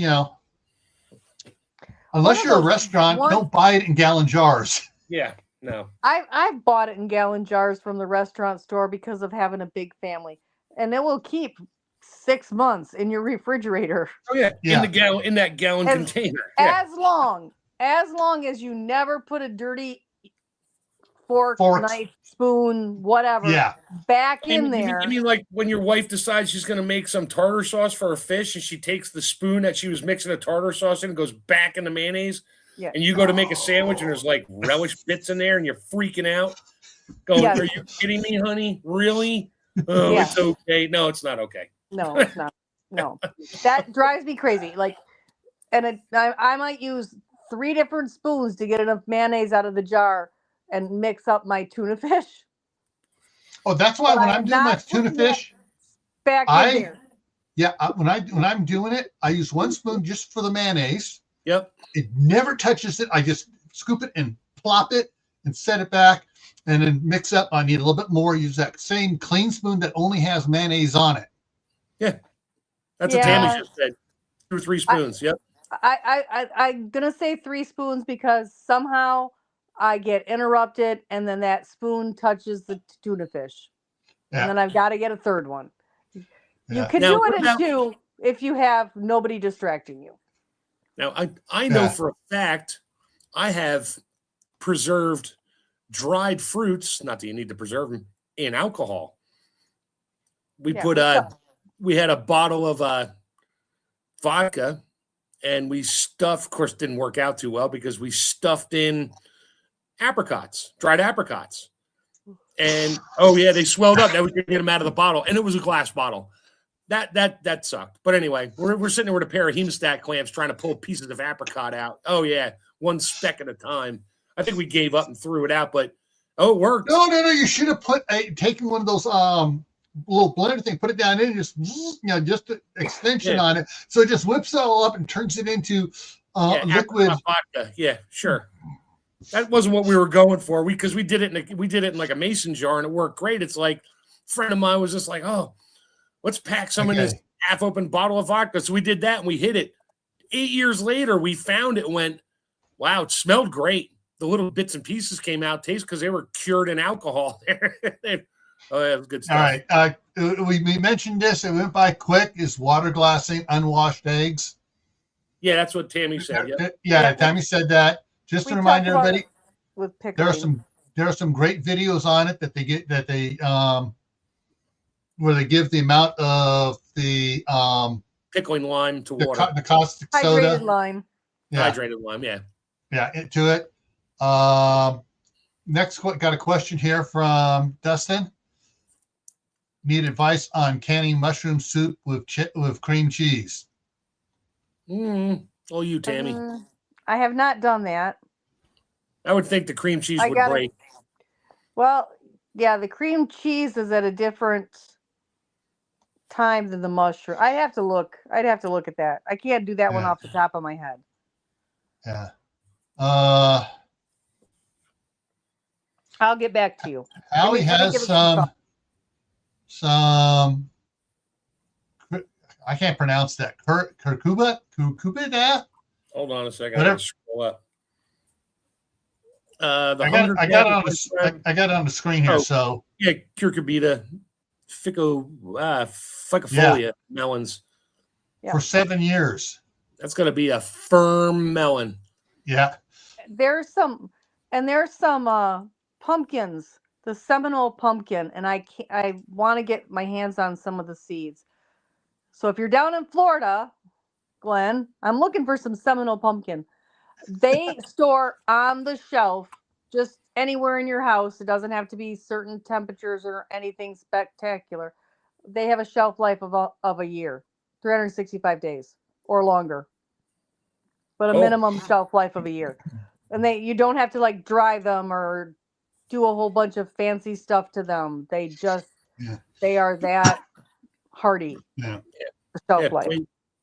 unless you're a restaurant, don't buy it in gallon jars. Yeah, no. I've bought it in gallon jars from the restaurant store because of having a big family, and it will keep 6 months in your refrigerator. Oh yeah. In that gallon container. Yeah. As long as you never put a dirty fork, knife, spoon, whatever, back in there. You mean like when your wife decides she's going to make some tartar sauce for her fish, and she takes the spoon that she was mixing the tartar sauce in and goes back in the mayonnaise, and you go to make a sandwich and there's like relish bits in there and you're freaking out, going, are you kidding me, honey? Really? Oh, it's okay. No, it's not okay. No, it's not. No, that drives me crazy. Like, and I might use 3 different spoons to get enough mayonnaise out of the jar and mix up my tuna fish. Oh, that's why when I'm doing my tuna fish, back in there. Yeah, when I'm doing it, I use 1 spoon just for the mayonnaise. Yep. It never touches it. I just scoop it and plop it and set it back, and then mix up. I need a little bit more. Use that same clean spoon that only has mayonnaise on it. Yeah, that's what Tammy just said. 2 or 3 spoons. Yep. I'm gonna say 3 spoons because somehow I get interrupted, and then that spoon touches the tuna fish, and then I've got to get a 3rd one. You can do it in 2 if you have nobody distracting you. Now, I know for a fact I have preserved dried fruits, not that you need to preserve them, in alcohol. We had a bottle of vodka, and we stuffed, of course, it didn't work out too well because we stuffed in apricots, dried apricots. And they swelled up. That was getting them out of the bottle, and it was a glass bottle. That sucked. But anyway, we're sitting there with a pair of hemostat clamps trying to pull pieces of apricot out. Oh yeah, 1 speck at a time. I think we gave up and threw it out, but it worked. No. You should have taken one of those little blender thing, put it down in, and just an extension on it, so it just whips it all up and turns it into liquid vodka. Yeah, sure. That wasn't what we were going for. Because we did it in like a mason jar, and it worked great. It's like a friend of mine was just like, oh, let's pack some in this half-open bottle of vodka. So we did that, and we hit it. 8 years later, we found it and went, wow, it smelled great. The little bits and pieces came out taste because they were cured in alcohol. Oh, yeah, good stuff. All right. We mentioned this. It went by quick. Is water glassing unwashed eggs? Yeah, that's what Tammy said. Yep. Yeah, Tammy said that. Just to remind everybody, with there are some great videos on it that they where they give the amount of the pickling lime to water, the caustic soda, hydrated lime. Yeah. Hydrated lime. Yeah, into it. Next, got a question here from Dustin. Need advice on canning mushroom soup with cream cheese. Oh, you, Tammy. I have not done that. I would think the cream cheese would break. Well, yeah, the cream cheese is at a different time than the mushroom. I'd have to look at that. I can't do that one off the top of my head. Yeah. I'll get back to you. Howie has some I can't pronounce that. Curcuba? Hold on a second. Whatever. I scroll up. I got it on the screen here. So yeah, Curcubita, Ficofolia melons. Yeah. For 7 years. That's going to be a firm melon. Yeah. There's some pumpkins, the Seminole pumpkin, and I want to get my hands on some of the seeds. So if you're down in Florida, Glenn, I'm looking for some Seminole pumpkin. They store on the shelf just anywhere in your house. It doesn't have to be certain temperatures or anything spectacular. They have a shelf life of a year, 365 days or longer, but a minimum shelf life of a year. And you don't have to like dry them or do a whole bunch of fancy stuff to them. They just they are that hardy. Yeah. Shelf life.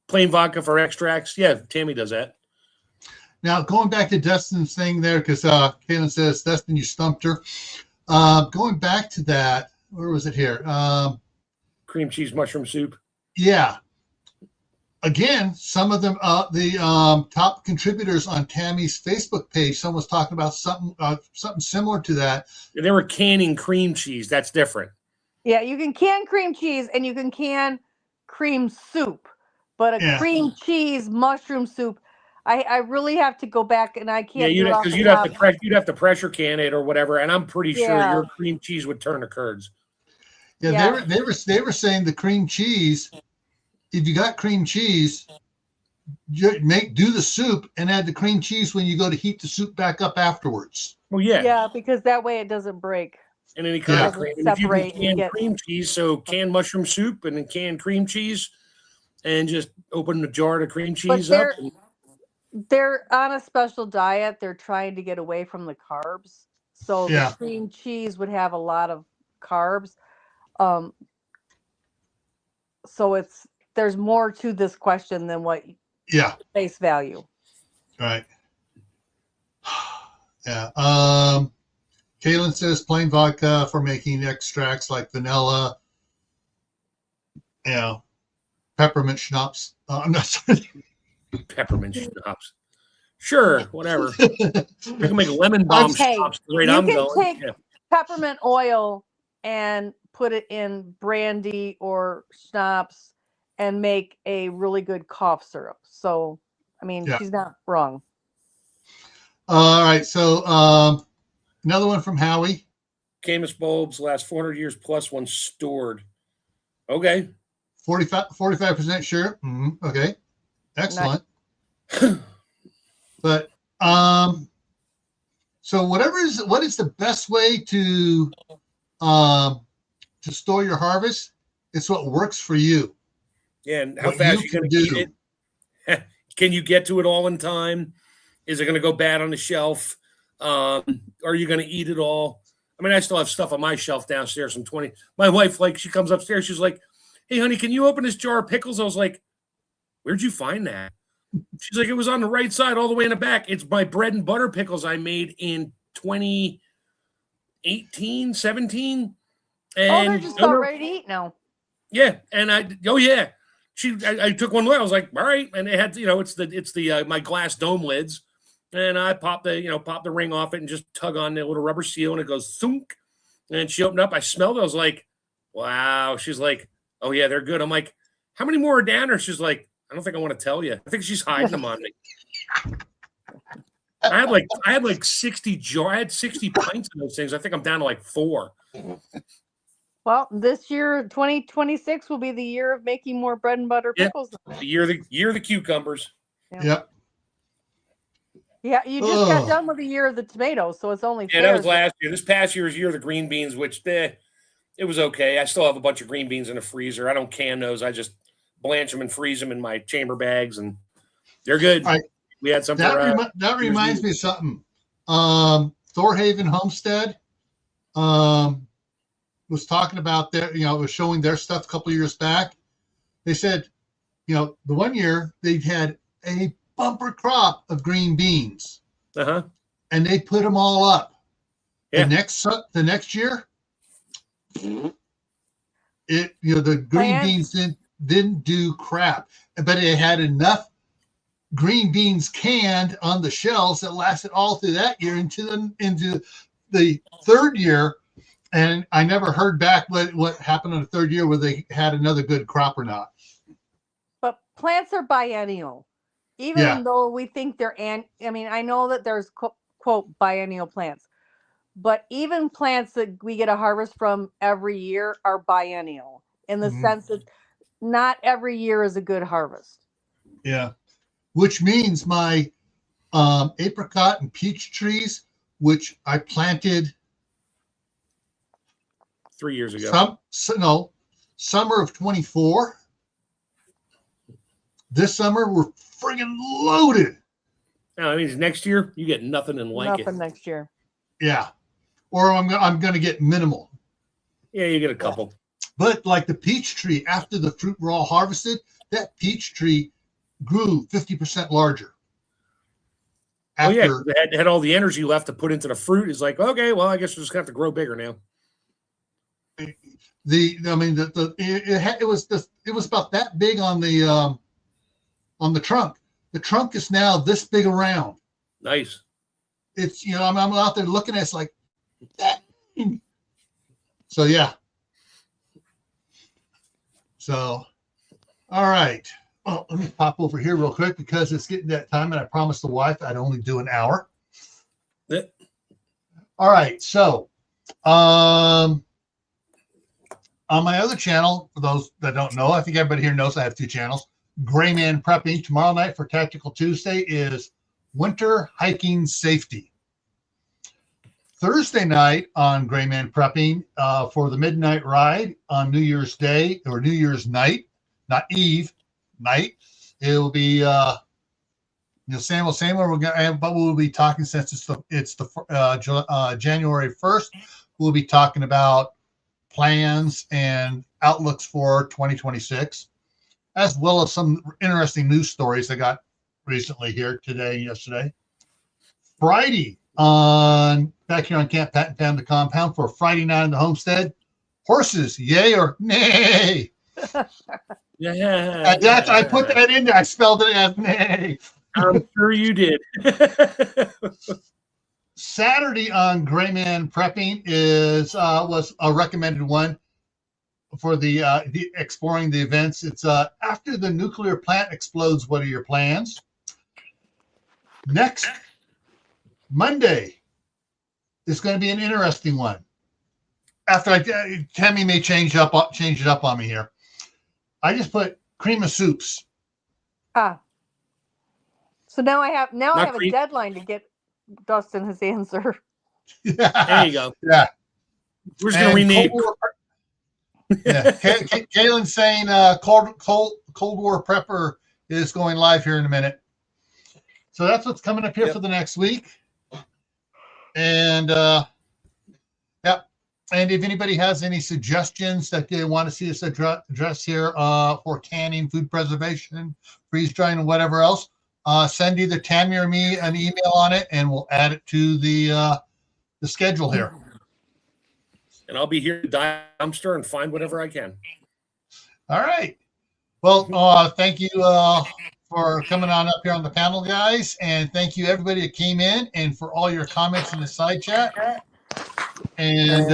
Plain vodka for extracts. Yeah, Tammy does that. Now going back to Dustin's thing there, because Caitlin says, Dustin, you stumped her. Going back to that, where was it here? Cream cheese mushroom soup. Yeah. Again, some of them, the top contributors on Tammy's Facebook page, someone was talking about something similar to that. They were canning cream cheese. That's different. Yeah, you can can cream cheese and you can can cream soup, but a cream cheese mushroom soup, I really have to go back and I can't. Yeah, because you'd have to pressure can it or whatever, and I'm pretty sure your cream cheese would turn to curds. Yeah, they were saying the cream cheese. If you got cream cheese, do the soup and add the cream cheese when you go to heat the soup back up afterwards. Well, yeah, because that way it doesn't break. And any kind of cream. And if you can can cream cheese, so canned mushroom soup and then canned cream cheese, and just open the jar of cream cheese up. They're on a special diet. They're trying to get away from the carbs, so the cream cheese would have a lot of carbs. So there's more to this question than what face value. Right. Yeah. Kaylin says plain vodka for making extracts like vanilla, peppermint schnapps. I'm not sorry. Peppermint schnapps. Sure, whatever. You can make lemon bomb schnapps. You can take peppermint oil and put it in brandy or schnapps and make a really good cough syrup. So, I mean, she's not wrong. All right. So, another one from Howie. Camus bulbs last 400 years plus when stored. Okay. 45% sure. Mm-hmm. Okay. Excellent. But, so what is the best way to store your harvest? It's what works for you. Yeah, and how fast you can eat it? Can you get to it all in time? Is it going to go bad on the shelf? Are you going to eat it all? I mean, I still have stuff on my shelf downstairs from 20. My wife, she comes upstairs. She's like, "Hey, honey, can you open this jar of pickles?" I was like, "Where'd you find that?" She's like, "It was on the right side, all the way in the back. It's my bread and butter pickles I made in 2018, 17. And they're just about ready to eat now. Yeah, and I took one away. I was like, all right, and it had it's the my glass dome lids, and I popped the ring off it and just tug on the little rubber seal, and it goes thunk. And she opened up. I smelled it. I was like, wow. She's like, oh yeah, they're good. I'm like, how many more are down there? She's like, I don't think I want to tell you. I think she's hiding them on me. I had like 60 jar. I had 60 pints of those things. I think I'm down to like 4. Well, this year, 2026 will be the year of making more bread and butter pickles. The year of the cucumbers. Yep. Yeah, you just got done with the year of the tomatoes, so it's only fair. That was last year. This past year is year of the green beans, which it was okay. I still have a bunch of green beans in the freezer. I don't can those. I just blanch them and freeze them in my chamber bags, and They're good. All right. We had some. That reminds me of something. Thorhaven Homestead was talking about was showing their stuff a couple of years back. They said, the one year they had a bumper crop of green beans, and they put them all up. Yeah. The next year, the green beans didn't do crap, but it had enough green beans canned on the shelves that lasted all through that year into the third year. And I never heard back what happened in the third year, whether they had another good crop or not. But plants are biennial, even though we think they're I know that there's quote biennial plants, but even plants that we get a harvest from every year are biennial in the sense that not every year is a good harvest. Yeah, which means my apricot and peach trees, which I planted 3 years ago. Summer of 24. This summer we're friggin' loaded. No, I mean next year you get nothing in like nothing next year. Yeah, or I'm gonna get minimal. Yeah, you get a couple. But like the peach tree, after the fruit were all harvested, that peach tree grew 50% larger. It had all the energy left to put into the fruit. It's like, okay, well, I guess we're just gonna have to grow bigger now. It was about that big on the trunk. The trunk is now this big around. Nice. It's I'm out there looking at it's like that. So yeah. So all right. Well, let me pop over here real quick because it's getting that time, and I promised the wife I'd only do an hour. Yeah. All right. So on my other channel, for those that don't know, I think everybody here knows I have two channels. Gray Man Prepping. Tomorrow night for Tactical Tuesday is Winter Hiking Safety. Thursday night on Gray Man Prepping for the Midnight Ride on New Year's Day or New Year's night, not Eve, night. It will be same but we'll be talking since it's the January 1st. We'll be talking about plans and outlooks for 2026, as well as some interesting news stories I got recently here today and yesterday. Friday back here on Camppatton Family Compound for Friday night in the homestead. Horses, yay or nay? Yeah. And I put that in there. I spelled it as nay. I'm sure you did. Saturday on Gray Man Prepping was a recommended one for the exploring the events. It's after the nuclear plant explodes, what are your plans? Next Monday is going to be an interesting one. After Tammy may change it up on me here. I just put cream of soups. So now I have a deadline to get Dustin his answer. Yeah. There you go. Yeah. We're just gonna rename. Yeah. Kaylin's saying Cold War Prepper is going live here in a minute. So that's what's coming up here for the next week. And and if anybody has any suggestions that they want to see us address here for canning, food preservation, freeze drying, and whatever else, send either Tammy or me an email on it, and we'll add it to the schedule here. And I'll be here to dumpster and find whatever I can. All right. Well, thank you for coming on up here on the panel, guys, and thank you everybody that came in and for all your comments in the side chat. And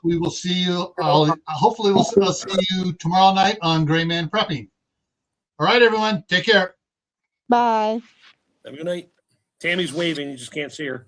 we will see you. Hopefully, we'll see you tomorrow night on Gray Man Prepping. All right, everyone. Take care. Bye. Have a good night. Tammy's waving. You just can't see her.